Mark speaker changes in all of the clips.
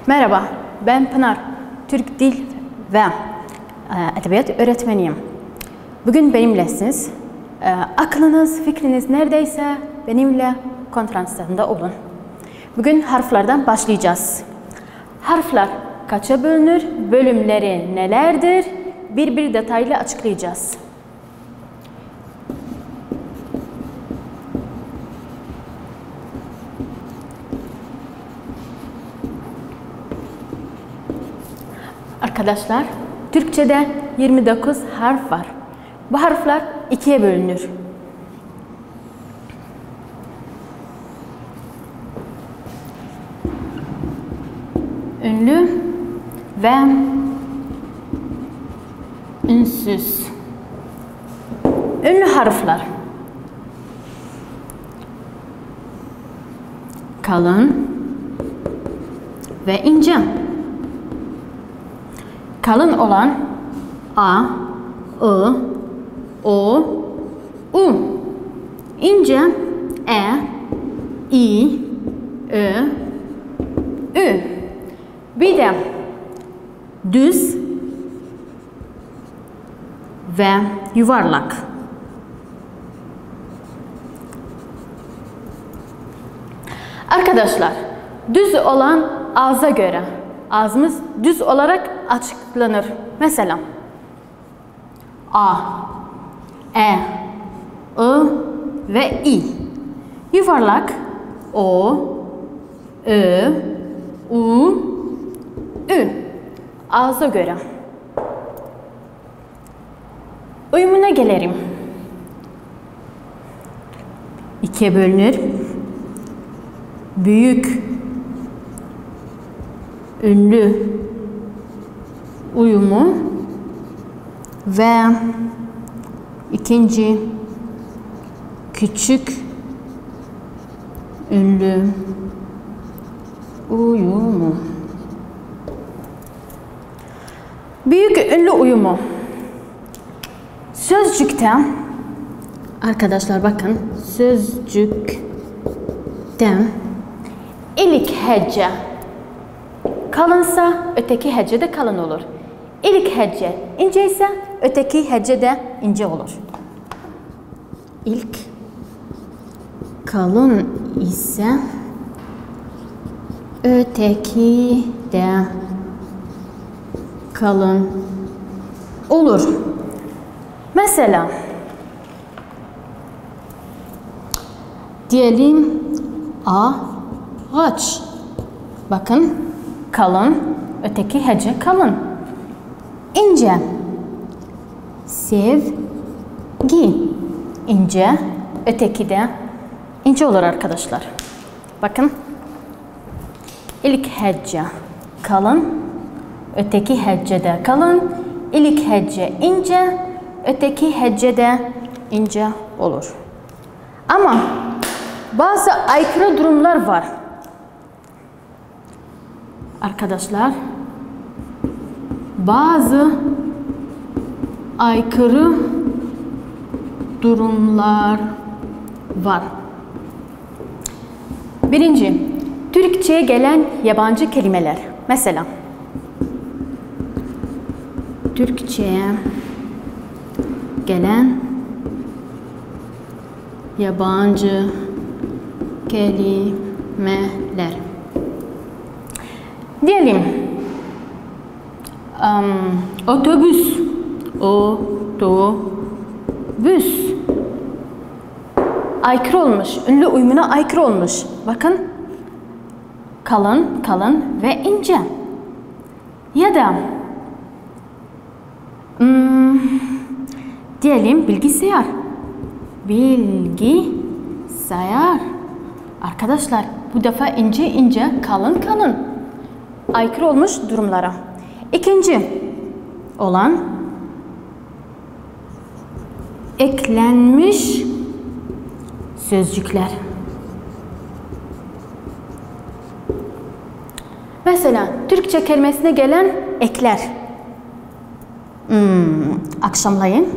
Speaker 1: Merhaba, ben Pınar, Türk Dil ve Edebiyat öğretmeniyim. Bugün benimlesiniz. Aklınız, fikriniz neredeyse benimle konferanslarında olun. Bugün harflerden başlayacağız. Harfler kaça bölünür, bölümleri nelerdir? Bir detaylı açıklayacağız. Arkadaşlar, Türkçe'de 29 harf var. Bu harfler ikiye bölünür. Ünlü ve ünsüz. Ünlü harfler. Kalın ve ince. Kalın olan A, I, O, U. İnce E, I, Ö, Ü. Bir de düz ve yuvarlak. Arkadaşlar, düz olan ağza göre. Ağzımız düz olarak açıklanır. Mesela A, E, I ve I. Yuvarlak O, Ö, U, Ü. Ağza göre. Uyumuna gelelim. İkiye bölünür. Büyük, ünlü uyumu ve ikinci küçük ünlü uyumu. Büyük ünlü uyumu. Sözcükte arkadaşlar bakın sözcükte ilk hece kalınsa öteki hece de kalın olur. İlk hece ince ise öteki hece de ince olur. İlk kalın ise öteki de kalın olur. Mesela diyelim ağaç. Bakın kalın, öteki hece kalın. İnce. Sevgi. İnce, öteki de ince olur arkadaşlar. Bakın. İlk hece kalın, öteki hece de kalın. İlk hece ince, öteki hece de ince olur. Ama bazı aykırı durumlar var. Arkadaşlar, bazı aykırı durumlar var. Birinci, Türkçe'ye gelen yabancı kelimeler. Mesela, Türkçe'ye gelen yabancı kelimeler. Diyelim, otobüs, otobüs. Aykırı olmuş, ünlü uyumuna aykırı olmuş. Bakın, kalın, kalın ve ince. Ya da diyelim bilgisayar. Bilgisayar. Arkadaşlar bu defa ince ince, kalın kalın. Aykırı olmuş durumlara. İkinci olan eklenmiş sözcükler. Mesela Türkçe kelimesine gelen ekler. Akşamleyin.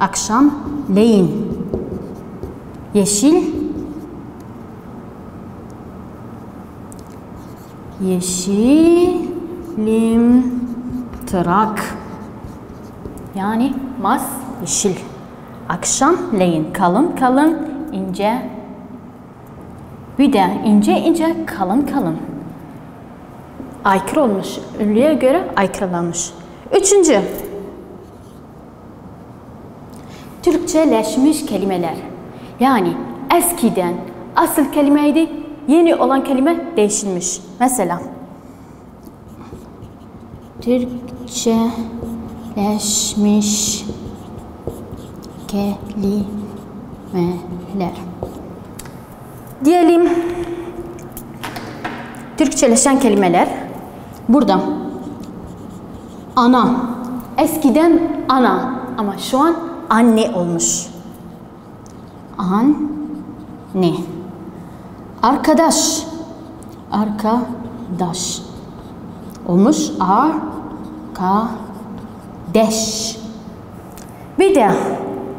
Speaker 1: Akşamleyin. Yeşil. Yeşilimtırak. Yani mas yeşil. Akşamleyin. Kalın kalın, ince. Bir de ince ince, kalın kalın. Aykırı olmuş. Ünlüye göre aykırılanmış. Üçüncü. Türkçeleşmiş kelimeler. Yani eskiden asıl kelimeydi, yeni olan kelime değişilmiş. Mesela Türkçeleşmiş kelimeler. Diyelim Türkçeleşen kelimeler. Burada ana. Eskiden ana ama şu an anne olmuş. Anne. Arkadaş. Arkadaş. Olmuş. Arkadaş. Bir de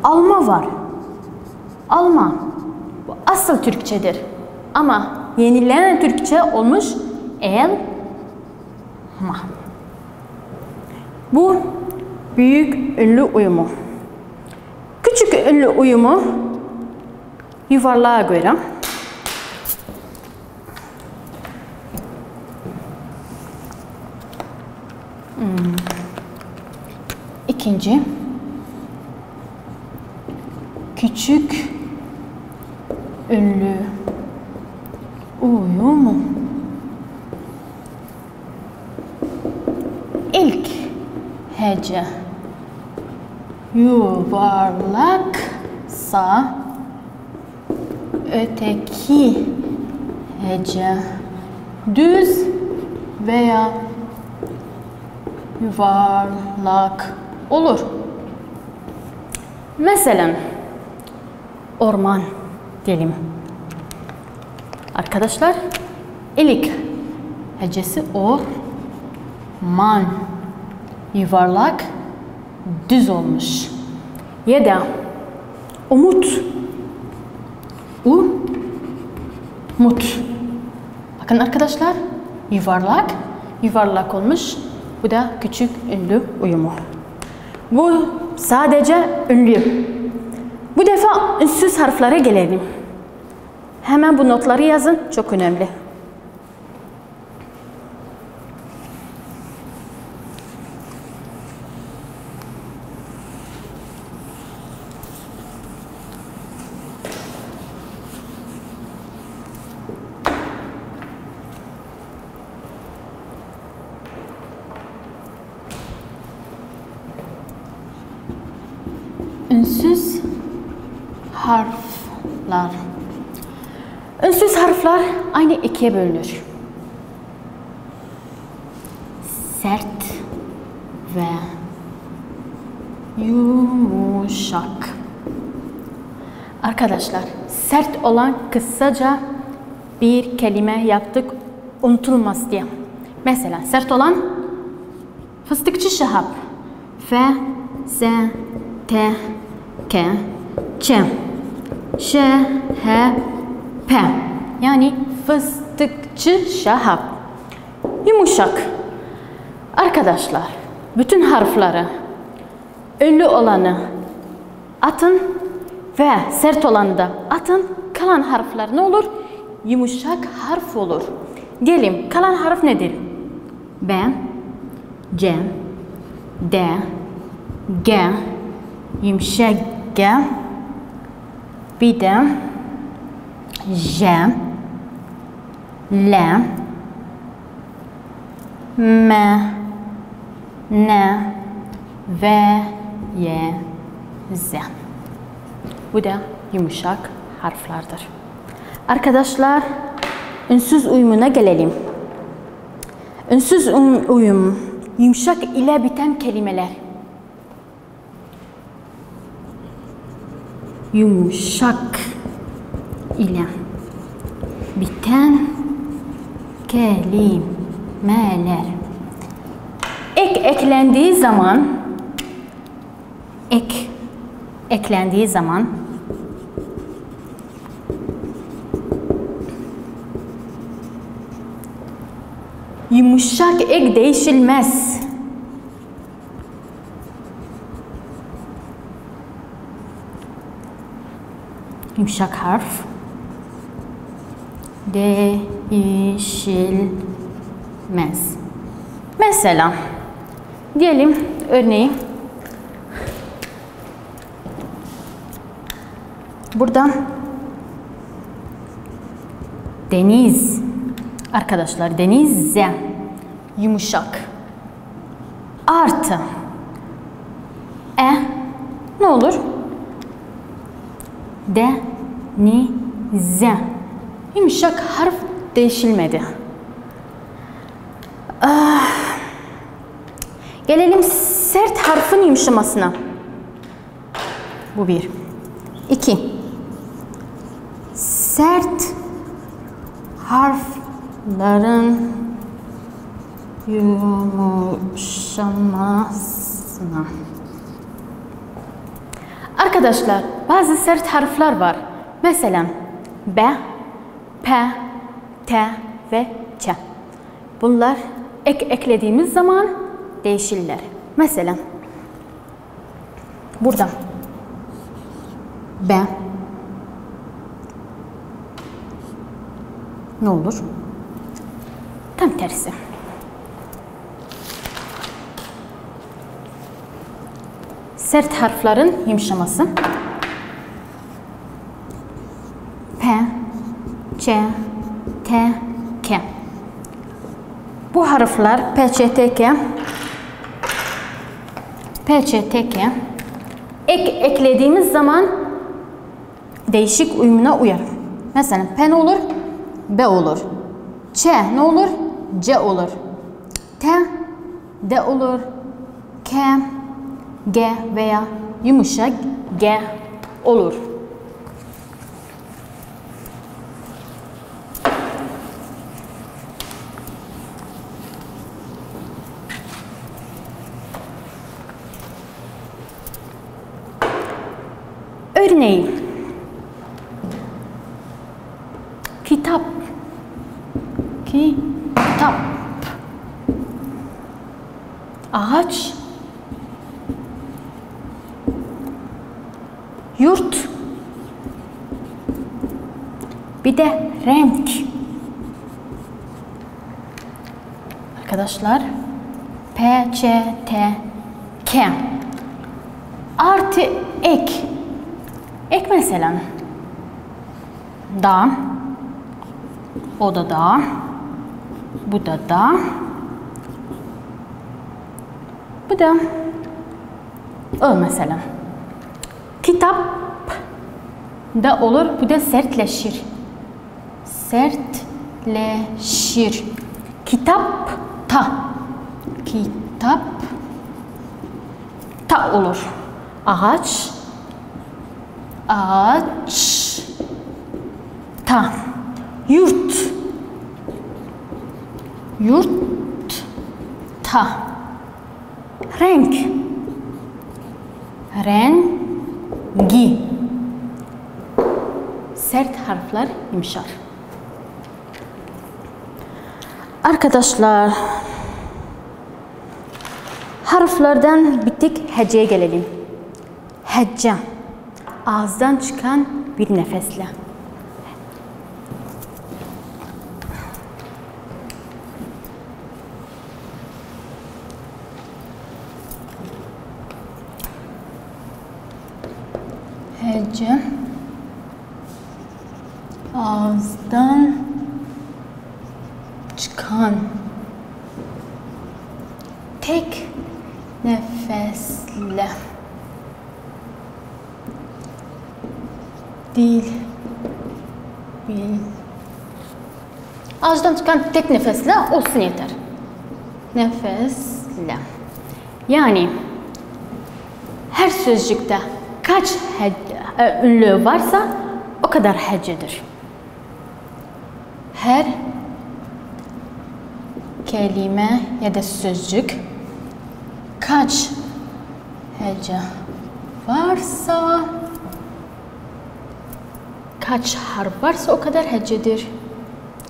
Speaker 1: alma var. Alma. Bu asıl Türkçedir. Ama yenilenen Türkçe olmuş elma. Bu büyük ünlü uyumu. Küçük ünlü uyumu yuvarlığa göre. İkinci. Küçük ünlü uyumu. İlk hece yuvarlaksa öteki hece düz veya yuvarlak olur. Mesela orman diyelim. Arkadaşlar ilk hecesi orman, yuvarlak, düz olmuş. Ya da umut. Umut. Bakın arkadaşlar yuvarlak, yuvarlak olmuş. Bu da küçük ünlü uyumu. Bu sadece ünlü. Bu defa ünsüz harflere gelelim. Hemen bu notları yazın. Çok önemli. Ünsüz harfler. Ünsüz harfler aynı ikiye bölünür. Sert ve yumuşak. Arkadaşlar, sert olan kısaca bir kelime yaptık, unutulmaz diye. Mesela sert olan fıstıkçı Şahap. F, Z, T, K, Ç, Ş, H, P. Yani fıstıkçı Şahap. Yumuşak. Arkadaşlar, bütün harfleri, ünlü olanı atın ve sert olanı da atın. Kalan harfler ne olur? Yumuşak harf olur. Diyelim kalan harf nedir? B, C, D, G, yumuşak G, bir de J, L, M, N ve Y, Z. Bu da yumuşak harflerdir. Arkadaşlar, ünsüz uyumuna gelelim. Ünsüz uyum, yumuşak ile biten kelimeler. yumuşak ile biten kelimeler. Ek eklendiği zaman yumuşak ek değişilmez. Yumuşak harf değişilmez. Mesela diyelim örneği burada deniz. Arkadaşlar deniz yumuşak artı ne olur? Denize. Yumuşak harf değişilmedi. Gelelim sert harfin yumuşamasına. Bu bir. 2. Sert harflerin yumuşamasına. Arkadaşlar bazı sert harfler var. Mesela B, P, T ve Ç. Bunlar eklediğimiz zaman değişirler. Mesela burada B ne olur? Tam tersi. Sert harflerin yumuşaması. P, Ç, T, K. Bu harfler P, Ç, T, K. P, Ç, T, K. Eklediğimiz zaman değişik uyumuna uyar. Mesela P ne olur? B olur. Ç ne olur? C olur. T, D olur. K, G veya yumuşak G olur. Örneğin kitap, ağaç, yurt, bir de renk. Arkadaşlar P, Ç, T, K artı ek. Ek mesela da, o da da, bu da da, bu da o mesela. Kitap da olur, bu da sertleşir. Sertleşir. Kitap ta. Kitap ta olur. Ağaç ta. Yurt ta. Renk rengi. Sert harfler yumuşar. Arkadaşlar harflerden bittik, heceye gelelim. Hece ağızdan çıkan bir nefesle. Hece ağızdan çıkan tek nefesle. Dil ağızdan çıkan tek nefesle olsun yeter. Nefesle. Yani her sözcükte kaç ünlü varsa o kadar hecedir. Her kelime ya da sözcük kaç hece varsa, kaç harf varsa o kadar hecedir.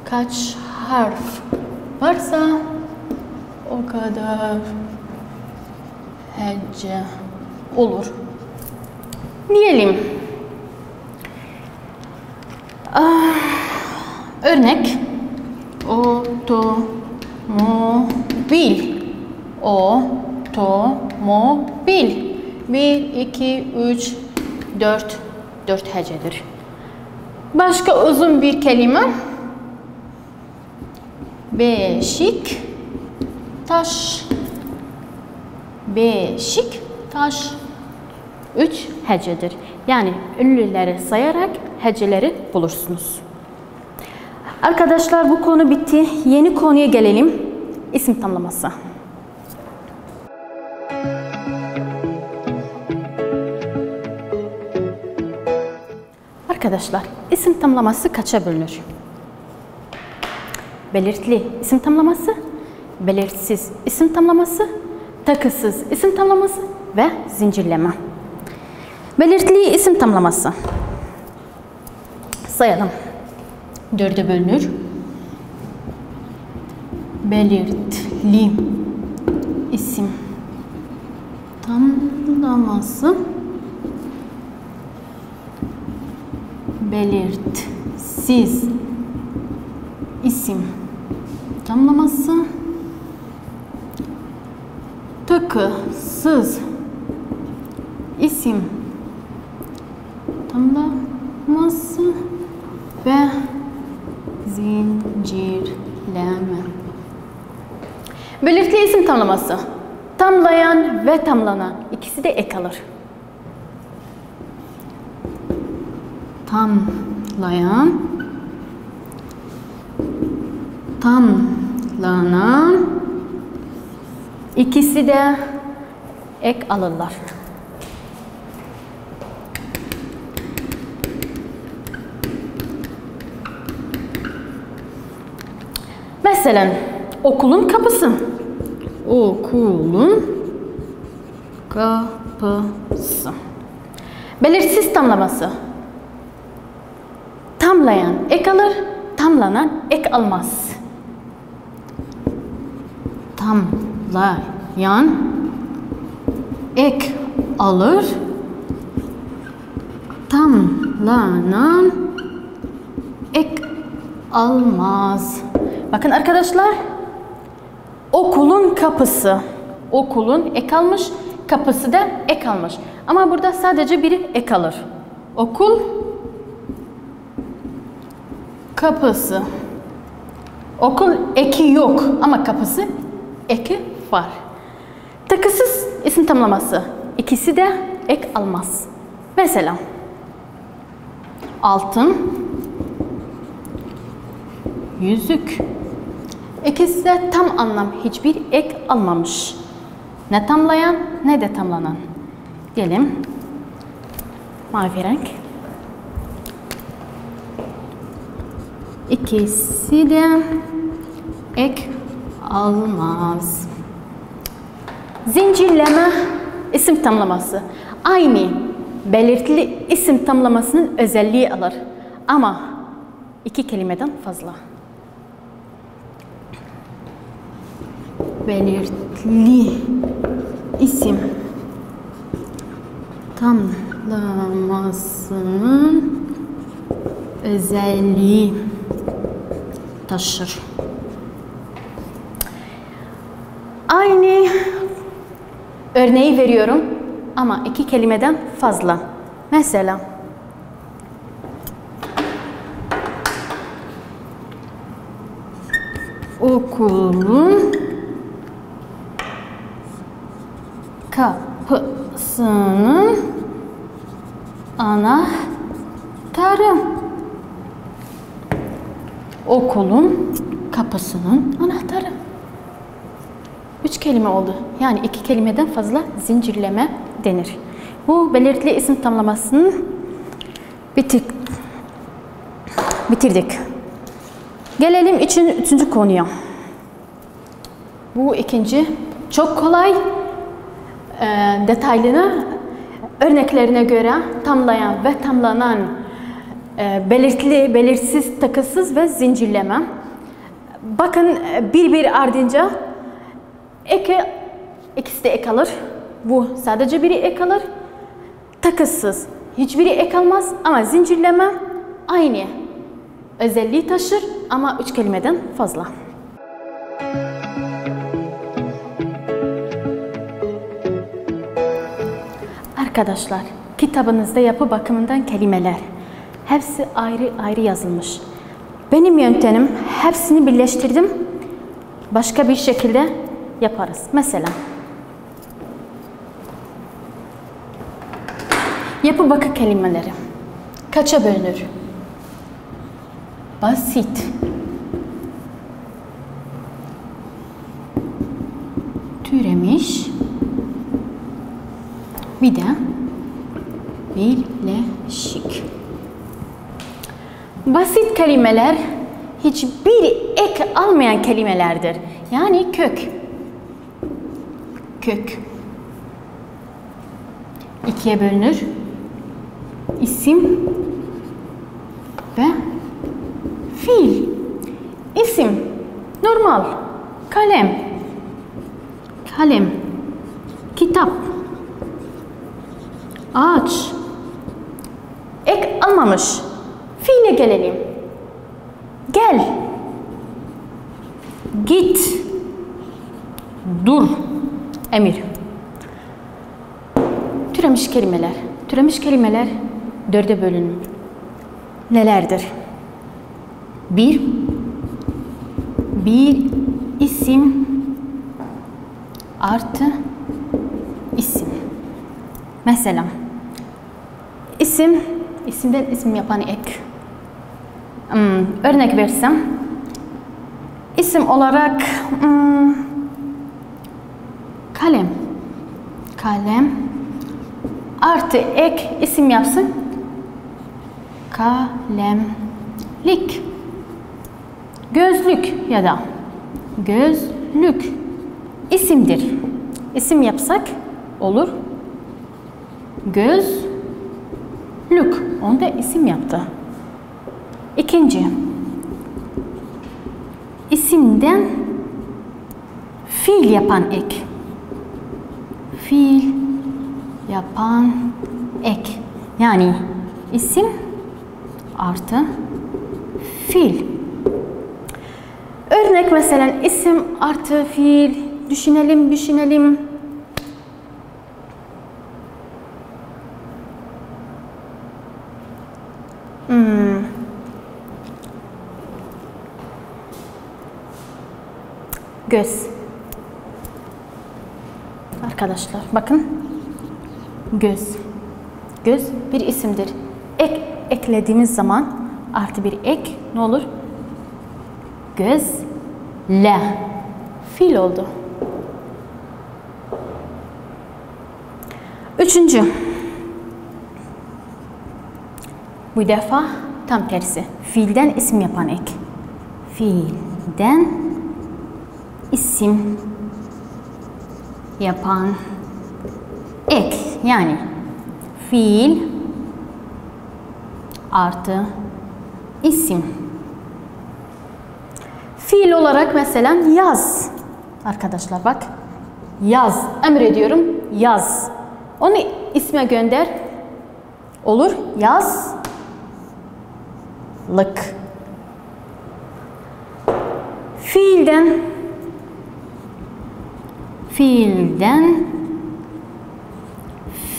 Speaker 1: Kaç harf varsa o kadar hece olur. Diyelim. Örnek. Otomobil. Otomobil. 1, 2, 3, 4. 4 hecedir. Başka uzun bir kelime. Beşiktaş. Beşiktaş. 3 hecedir. Yani ünlüleri sayarak heceleri bulursunuz. Arkadaşlar bu konu bitti. Yeni konuya gelelim. İsim tamlaması. Arkadaşlar isim tamlaması kaça bölünür? Belirtili isim tamlaması, belirsiz isim tamlaması, takısız isim tamlaması ve zincirleme. Belirtili isim tamlaması. Sayalım. 4'e bölünür. Belirtili isim tamlaması, belirsiz isim tamlaması, takısız isim tamlaması ve zincirleme. Belirtili isim tamlaması. Tamlayan ve tamlanan ikisi de ek alır. Tamlayan, tamlanan ikisi de ek alırlar. Mesela okulun kapısı. Okulun kapısı. Belirsiz tamlaması. Tamlayan ek alır, tamlanan ek almaz. Tamlayan ek alır, tamlanan ek almaz. Bakın arkadaşlar, okulun kapısı, okulun ek almış, kapısı da ek almış. Ama burada sadece biri ek alır. Okul kapısı. Okul eki yok ama kapısı eki var. Takısız isim tamlaması. İkisi de ek almaz. Mesela altın, yüzük. İkisi de tam anlam, hiçbir ek almamış. Ne tamlayan ne de tamlanan. Diyelim mavi renk. İkisi de ek almaz. Zincirleme isim tamlaması. Aynı belirtili isim tamlamasının özelliği alır. Ama iki kelimeden fazla. Belirtili isim tamlamasının özelliği taşır. Aynı örneği veriyorum ama iki kelimeden fazla. Mesela okulun kapısının anahtarı. Okulun kapısının anahtarı. 3 kelime oldu. Yani 2 kelimeden fazla zincirleme denir. Bu belirtili isim tamlamasının Bitirdik. Gelelim üçüncü konuya. Bu ikinci çok kolay, detaylarına, örneklerine göre tamlayan ve tamlanan belirtili, belirsiz, takısız ve zincirleme. Bakın bir ardınca ikisi de ek alır. Bu sadece biri ek alır. Takısız hiçbiri ek almaz ama zincirleme aynı özelliği taşır ama 3 kelimeden fazla. Arkadaşlar, kitabınızda yapı bakımından kelimeler hepsi ayrı ayrı yazılmış. Benim yöntemim, hepsini birleştirdim. Başka bir şekilde yaparız. Mesela yapı bakı kelimeleri kaça bölünür? Basit, türemiş, bir de birleşik. Basit kelimeler hiçbir ek almayan kelimelerdir. Yani kök. İkiye bölünür. İsim ve fiil. İsim normal. Kalem. Kitap. Ağaç. Ek almamış. Fiile gelelim. Gel. Git. Dur. Emir. Türemiş kelimeler. Türemiş kelimeler 4'e bölünür. Nelerdir? Bir isim artı isim. Mesela isimden isim yapan ek. Örnek versem, isim olarak kalem artı ek isim yapsın, kalemlik. Gözlük ya da gözlük isimdir. İsim yapsak olur. Gözlük. Onu da isim yaptı. İkinci, isimden fiil yapan ek. Fiil yapan ek. Yani isim artı fiil. Örnek mesela isim artı fiil. Düşünelim. Göz. Arkadaşlar bakın. Göz bir isimdir. Eklediğimiz zaman artı bir ek ne olur? Gözle. Fiil oldu. Üçüncü. Bu defa tam tersi. Fiilden isim yapan ek. Fiilden isim yapan ek. Yani fiil artı isim. Fiil olarak mesela yaz. Arkadaşlar bak. Yaz. Emrediyorum. Yaz. Onu isme gönder. Olur. Yazlık. Fiilden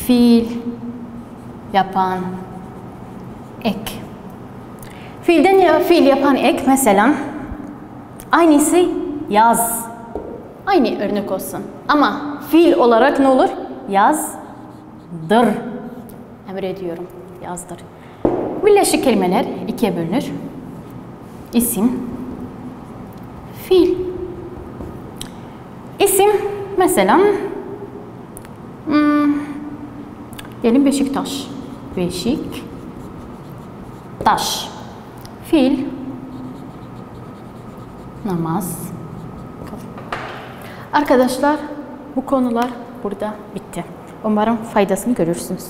Speaker 1: fiil yapan ek. Fiilden fiil yapan ek mesela aynısı yaz. Aynı örnek olsun. Ama fiil olarak ne olur? Yazdır. Emrediyorum. Yazdır. Birleşik kelimeler ikiye bölünür. İsim, fiil. İsim mesela diyelim Beşiktaş. Beşiktaş. Taş. Fil. Namaz. Arkadaşlar bu konular burada bitti. Umarım faydasını görürsünüz.